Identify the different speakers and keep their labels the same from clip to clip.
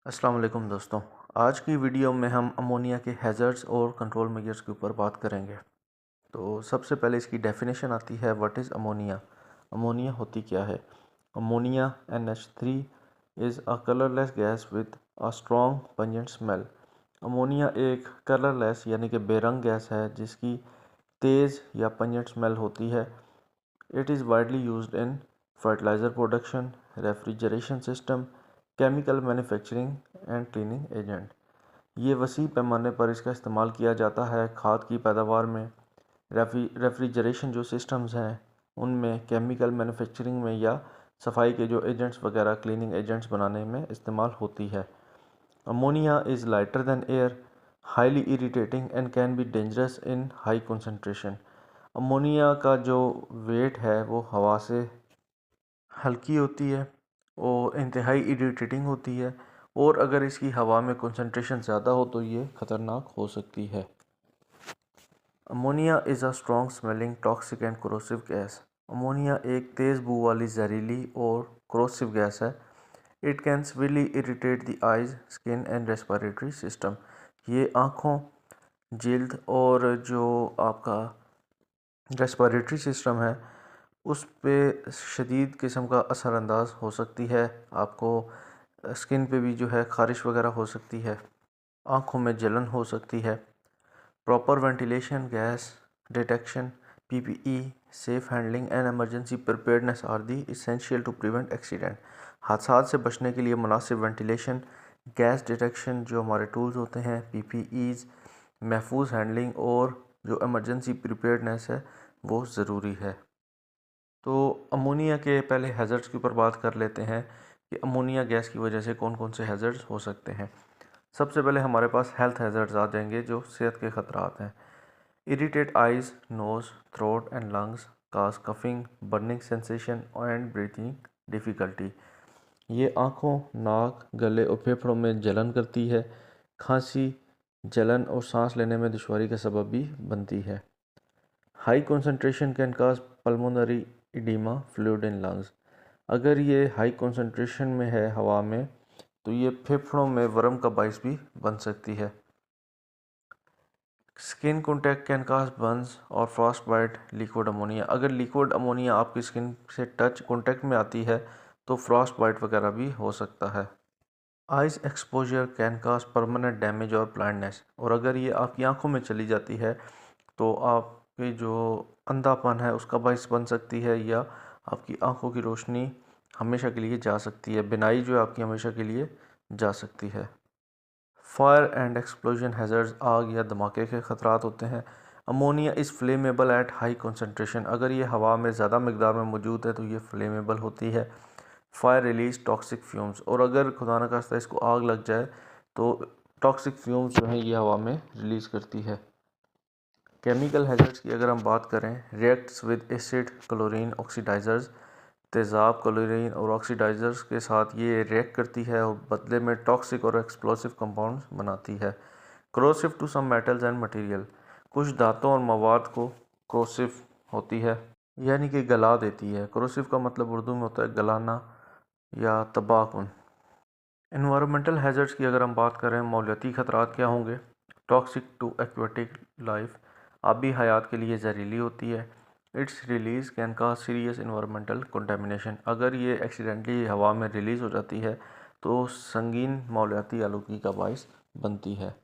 Speaker 1: अस्सलाम वालेकुम दोस्तों। आज की वीडियो में हम अमोनिया के हैज़र्ड्स और कंट्रोल मेजर्स के ऊपर बात करेंगे। तो सबसे पहले इसकी डेफिनेशन आती है, व्हाट इज़ अमोनिया। अमोनिया होती क्या है। Ammonia NH3 is a colourless gas with a strong pungent smell. Ammonia एक कलरलेस यानी कि बेरंग गैस है जिसकी तेज़ या पंजेंट स्मेल होती है। It is widely used in fertiliser production, refrigeration system, chemical manufacturing and cleaning agent. ये वसी पैमाने पर इसका इस्तेमाल किया जाता है खाद की पैदावार में, रेफ्रिजरेशन जो सिस्टम्स हैं उनमें, केमिकल मैन्युफैक्चरिंग में या सफाई के जो एजेंट्स वगैरह क्लीनिंग एजेंट्स बनाने में इस्तेमाल होती है। Ammonia is lighter then air, highly irritating and can be dangerous in high concentration. Ammonia का जो वेट है वो हवा से हल्की होती है और इंतहाई इरिटेटिंग होती है, और अगर इसकी हवा में कंसंट्रेशन ज़्यादा हो तो ये ख़तरनाक हो सकती है। Ammonia is a strong smelling toxic and corrosive gas. Ammonia एक तेज़ बू वाली जहरीली और कोरोसिव गैस है। It can severely irritate the eyes, skin and respiratory system. ये आँखों, जल्द और जो आपका रेस्पिरेटरी सिस्टम है उस पे शदीद किस्म का असरअंदाज हो सकती है। आपको स्किन पे भी जो है ख़ारिश वगैरह हो सकती है, आँखों में जलन हो सकती है। Proper ventilation, gas detection, PPE, safe handling and emergency preparedness are the essential to prevent accident. हादसात से बचने के लिए मुनासिब वेंटिलेशन, गैस डिटेक्शन जो हमारे टूल्स होते हैं, PPEs, महफूज हैंडलिंग और जो एमरजेंसी प्रिपेयर्डनेस है वो ज़रूरी है। तो अमोनिया के पहले हैज़र्ड्स के ऊपर बात कर लेते हैं कि अमोनिया गैस की वजह से कौन कौन से हैज़र्ड्स हो सकते हैं। सबसे पहले हमारे पास हेल्थ हैज़र्ड्स आ जाएंगे जो सेहत के ख़तरात हैं। Irritate eyes, nose, throat and lungs, cause coughing, burning sensation and breathing difficulty. ये आँखों, नाक, गले और फेफड़ों में जलन करती है। खांसी, जलन और सांस लेने में दुश्वारी का सबब भी बनती है। High concentration can cause pulmonary oedema, fluid in lungs. अगर ये हाई कंसंट्रेशन में है हवा में तो ये फेफड़ों में वर्म का बाइस भी बन सकती है। Skin contact can cause Burns और फ्रॉस्ट बाइट लिक्विड अमोनिया। अगर लिक्विड अमोनिया आपकी स्किन से टच कॉन्टैक्ट में आती है तो फ्रॉस्ट बाइट वगैरह भी हो सकता है। Eyes exposure can cause permanent damage और ब्लाइंडनेस। और अगर ये आपकी आंखों में चली जाती है तो आपकी जो अंधापन है उसका बायस बन सकती है, या आपकी आंखों की रोशनी हमेशा के लिए जा सकती है, बिनाई जो है आपकी हमेशा के लिए जा सकती है। फायर एंड एक्सप्लोजन हैज़र्ड्स, आग या धमाके के ख़तरात होते हैं। Ammonia is flammable at high concentration. अगर ये हवा में ज़्यादा मकदार में मौजूद है तो ये फ्लेमेबल होती है। फायर रिलीज टॉक्सिक फ्यूम्स, और अगर खुदा न खास्ता इसको आग लग जाए तो टॉक्सिक फ्यूम्स जो हैं ये हवा में रिलीज़ करती है। केमिकल हैज़र्ड्स की अगर हम बात करें, reacts with acid, chlorine, oxidisers, तेज़ाब क्लोरीन और ऑक्सीडाइज़र्स के साथ ये रिएक्ट करती है और बदले में टॉक्सिक और एक्सप्लोसिव कंपाउंड्स बनाती है। Corrosive to some metals and material, कुछ धातुओं और मवाद को क्रोसिव होती है यानी कि गला देती है। क्रोसिव का मतलब उर्दू में होता है गलाना या तबाहकुन। एनवायरमेंटल हैज़र्ड्स की अगर हम बात करें, माहौलियाती ख़तरात क्या होंगे। टॉक्सिक टू एक्वेटिक लाइफ, आबी हयात के लिए जहरीली होती है। It's release can cause serious environmental contamination. अगर ये एक्सीडेंटली हवा में रिलीज़ हो जाती है तो संगीन माहौलियाती आलूगी का बायस बनती है।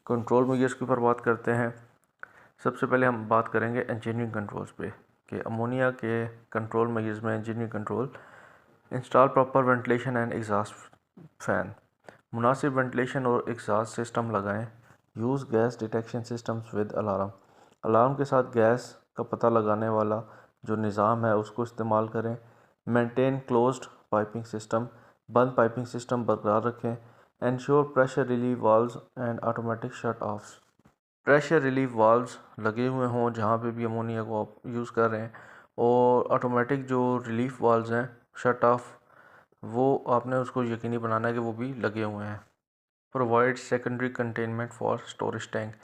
Speaker 1: कंट्रोल मेजर्स के ऊपर बात करते हैं। सबसे पहले हम बात करेंगे इंजीनियरिंग कंट्रोल्स पे कि अमोनिया के कंट्रोल मेजर्स में engineering control. Install proper ventilation and exhaust fan, मुनासिब वेंटिलेशन और एग्जॉस्ट सिस्टम लगाएं। Use gas detection systems with alarm, alarm के साथ गैस का पता लगाने वाला जो निज़ाम है उसको इस्तेमाल करें। मेंटेन क्लोज्ड पाइपिंग सिस्टम, बंद पाइपिंग सिस्टम बरकरार रखें। Ensure pressure relieve valves and automatic shut offs, pressure relief valves लगे हुए हों जहाँ पे भी अमोनिया को आप यूज़ कर रहे हैं, और ऑटोमेटिक जो रिलीफ वाल्व्स हैं शट ऑफ, वो आपने उसको यकीनी बनाना है कि वो भी लगे हुए हैं। Provide secondary containment for storage tank,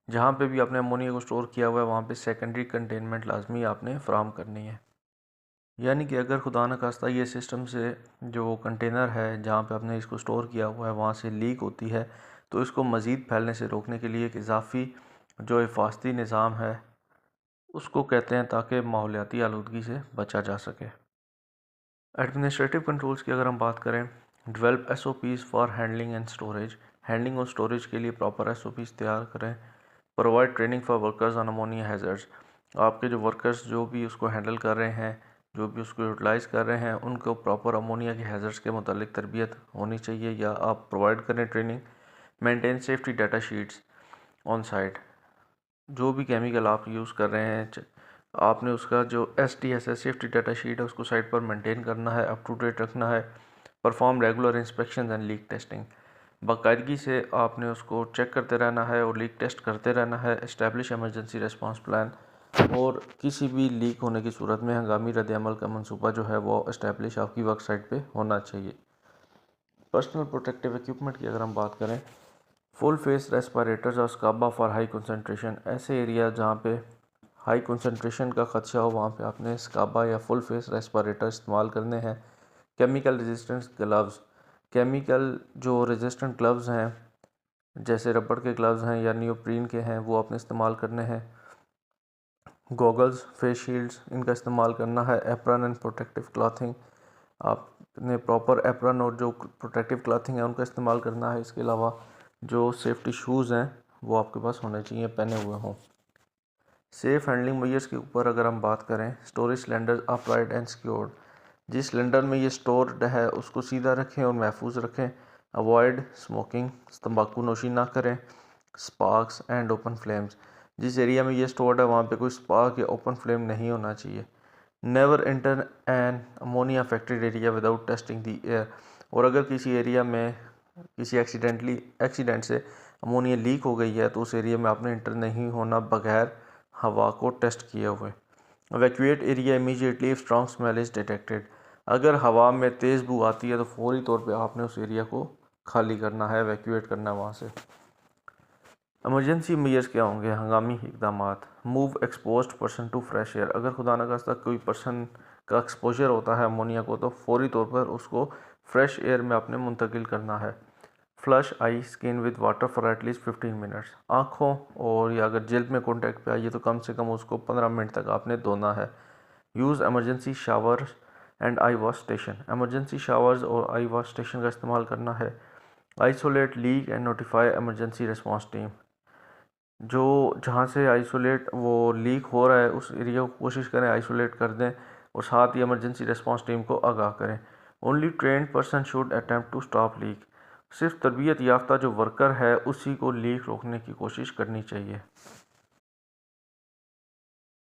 Speaker 1: जहाँ पे भी आपने अमोनिया को स्टोर किया हुआ है वहाँ पे सेकेंडरी कंटेनमेंट लाजमी आपने फ्राहम करनी है। यानी कि अगर खुदा न खास्ता ये सिस्टम से जो कंटेनर है जहाँ पे आपने इसको स्टोर किया हुआ है वहाँ से लीक होती है, तो इसको मज़ीद फैलने से रोकने के लिए एक इजाफ़ी जो हिफाजती निज़ाम है उसको कहते हैं, ताकि माहौलियाती आलूदगी से बचा जा सके। एडमिनिस्ट्रेटिव कंट्रोल्स की अगर हम बात करें, develop SOPs for handling and storage. Handling और स्टोरेज के लिए प्रॉपर SOPs तैयार करें। Provide training for workers on ammonia hazards. आपके जो वर्कर्स जो भी उसको हैंडल कर रहे हैं, जो भी उसको यूटिलाइज़ कर रहे हैं, उनको प्रॉपर अमोनिया के हैज़र्ड्स के मुतालिक तरबियत होनी चाहिए या आप प्रोवाइड करें training. Maintain safety data sheets on site. जो भी केमिकल आप यूज़ कर रहे हैं, आपने उसका जो SDSS सेफ्टी डाटा शीट है उसको साइट पर मेंटेन करना है, अप टू डेट रखना है। Perform regular inspection and leak testing. बाकायदगी से आपने उसको चेक करते रहना है और लीक टेस्ट करते रहना है। इस्टेब्लिश इमरजेंसी रिस्पांस प्लान, और किसी भी लीक होने की सूरत में हंगामी रद्द-ए-अमल का मंसूबा जो है वो इस्टेब्लिश आपकी वेबसाइट पे होना चाहिए। पर्सनल प्रोटेक्टिव इक्विपमेंट की अगर हम बात करें, फुल फेस रेस्पिरेटर्स और स्काबा फॉर हाई कंसंट्रेशन। ऐसे एरिया जहाँ पे हाई कंसंट्रेशन का खदशा हो वहाँ पे आपने स्काबा या फुल फेस रेस्पिरेटर इस्तेमाल करने हैं। Chemical resistance gloves. केमिकल जो रेजिस्टेंट ग्लव्स हैं जैसे रबड़ के ग्लव्स हैं या नियोप्रीन के हैं, वो आपने इस्तेमाल करने हैं। गॉगल्स, फेस शील्ड्स, इनका इस्तेमाल करना है। एप्रन एंड प्रोटेक्टिव क्लॉथिंग, आपने प्रॉपर एप्रन और जो प्रोटेक्टिव क्लॉथिंग है उनका इस्तेमाल करना है। इसके अलावा जो सेफ्टी शूज़ हैं वो आपके पास होने चाहिए, पहने हुए हों। सेफ़ हैंडलिंग मेजर्स के ऊपर अगर हम बात करें, storage cylinder upright and secured. जिस सिलेंडर में ये स्टोर्ड है उसको सीधा रखें और महफूज रखें। अवॉइड स्मोकिंग, तंबाकू नोशी ना करें। स्पार्क्स एंड ओपन फ्लेम्स, जिस एरिया में ये स्टोर्ड है वहाँ पे कोई स्पार्क या ओपन फ्लेम नहीं होना चाहिए। Never enter an ammonia factory area without testing the air. और अगर किसी एरिया में किसी एक्सीडेंट से अमोनिया लीक हो गई है तो उस एरिया में आपने इंटर नहीं होना बगैर हवा को टेस्ट किए हुए। Evacuate area immediately if strong smell is detected. अगर हवा में तेज़ बू आती है तो फौरी तौर पे आपने उस एरिया को खाली करना है, एवैक्यूएट करना है वहाँ से। इमरजेंसी मेजर्स क्या होंगे? हंगामी इकदामात। Move exposed person to fresh air. अगर खुदा न खास्ता कोई पर्सन का एक्सपोजर होता है अमोनिया को तो फौरी तौर पर उसको फ्रेश एयर में आपने मुंतकिल करना है। Flush I skin with water for at least 15 minutes. आँखों और या अगर जिल्द में कॉन्टैक्ट पे आई तो कम से कम उसको 15 मिनट तक आपने धोना है। Use emergency showers and I wash station. Emergency showers और आई वॉश स्टेशन का इस्तेमाल करना है। Isolate leak and notify emergency response team. जो जहाँ से आइसोलेट वो लीक हो रहा है उस एरिया को कोशिश करें आइसोलेट कर दें और साथ ही इमरजेंसी रिस्पांस टीम को आगाह करें। Only trained person should attempt to stop leak. सिर्फ तरबियत याफ्ता जो वर्कर है उसी को लीक रोकने की कोशिश करनी चाहिए।